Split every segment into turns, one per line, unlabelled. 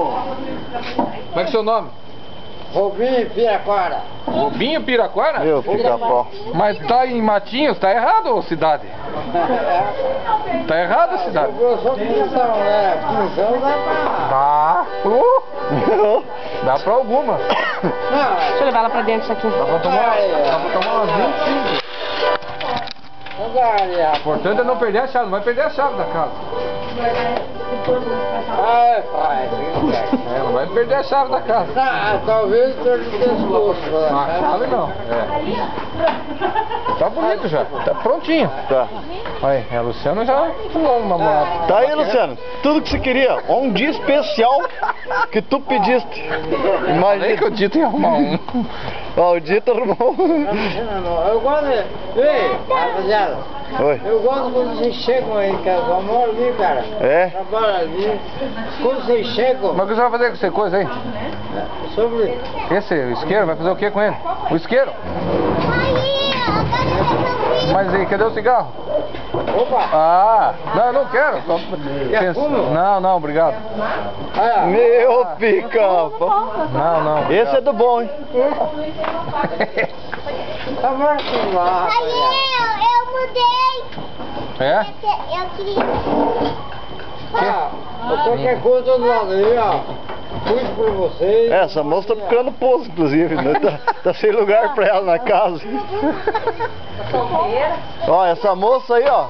Como é que é o seu nome?
Robinho Piraquara.
Robinho Piraquara?
Meu pica-pau.
Mas tá em Matinhos, tá errado, ô cidade? Tá errado, cidade?
Eu sou pinzão, né? Pinzão dá pra...
Tá. Dá pra alguma.
Deixa eu levar ela pra dentro isso aqui.
Dá pra tomar umas 25. O importante é não perder a chave, não vai perder a chave da casa. Não vai perder a chave da casa.
Talvez tenha de pescoço.
Chave não. Tá bonito já, tá prontinho.
Tá.
Aí, a Luciana já pulou uma bola.
Tá aí, Luciano. Tudo que você queria. Um dia especial que tu pediste.
Nem
Imagina.
que o Dito ia arrumar um.
Ó, o Dito arrumou.
Eu gosto de... Ei, rapaziada.
Oi.
Eu gosto quando vocês chegam aí, cara. Eu moro ali, cara.
É?
Trabalho ali. Quando vocês chegam...
Mas o que você vai fazer com essa coisa aí?
Sobre...
Esse, o isqueiro, vai fazer o que com ele? O isqueiro? Mas e cadê o cigarro?
Opa!
Ah, não, eu não quero.
Quer fumo?
Não, não, obrigado.
Meu pica-pau.
Não, não.
Esse é do bom, hein?
Tá morto lá.
Eu mudei.
É?
Eu queria...
Qualquer coisa do lado aí, ó. Cuide por vocês.
Essa moça tá procurando pouso, inclusive, né? Tá sem lugar pra ela na casa. Ó, essa moça aí, ó.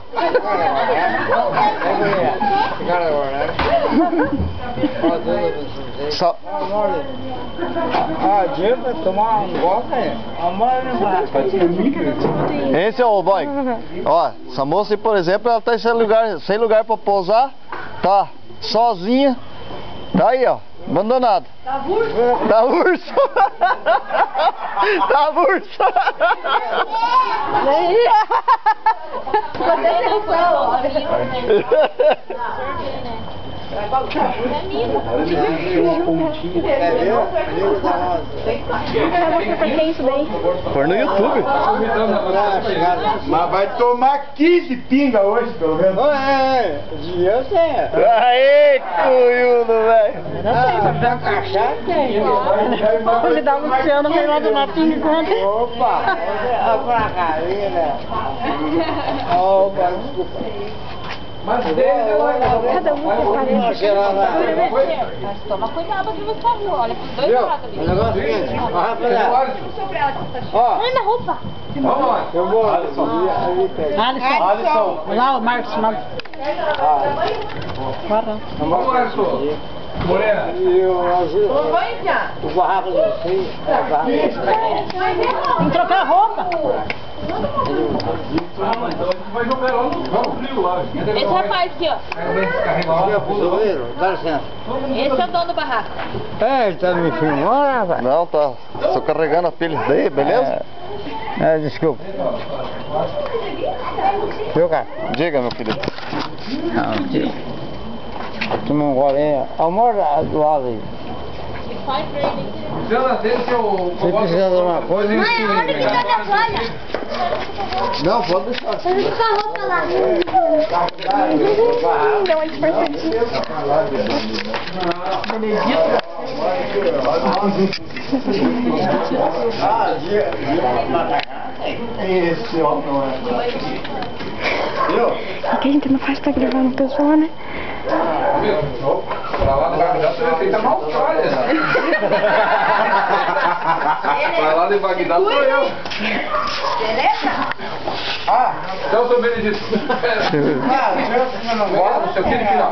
Só...
Adianta tomar um golpe aí.
Esse é o boy. Ó, essa moça aí, por exemplo, ela tá sem lugar pra pousar. Tá sozinha. Tá aí, ó. Abandonado. Tá urso? Tá urso. Tá urso. Foi no YouTube.
Mas vai tomar 15 pinga hoje, pelo menos. Eu sei.
Aê, cunhudo, velho.
Pra cachaça tem.
Ele dá um Luciano, vem lá do Matinho quanto?
Opa, pra cá, né? Opa, desculpa.
Mas dele,
Cada um parece.
Mas toma cuidado onde você tá, viu? Olha pros dois
Viu?
lados
O
ali.
negócio é o seguinte, ó, rapaziada. Ó,
Ai, minha roupa.
Vamos lá.
eu vou ali perto.
Alisson. Lá, o Marcos.
Vamos lá, Alisson. Morena.
E o azul. O barraco de vocês.
Vamos trocar a roupa.
Vai jogar lá no frio lá.
Esse rapaz aqui, ó.
Dá licença.
Esse é o dono do barraco.
Ele tá me filmando, rapaz?
Não, tá. Tô carregando a pilha daí, beleza?
Desculpa. Viu, cara?
Diga, meu querido.
Não, tio. Toma um golinho. Amor do lado aí.
Faz pra ele.
Luciana, deixa eu...
Se precisar de uma coisa...
Mãe, onde que tá minha toalha?
Não, pode deixar.
Eu vou ficar a roupa lá.
Deu uma disfarçadinha.
Esse homem não é. Viu?
Que a gente não faz pra gravar no pessoal, né?
Pra lá no Bagdá você aceita na Austrália, né? Pra lá de Bagdá sou eu.
Beleza?
Então, seu Benedito.
Ah,
Seu filho que na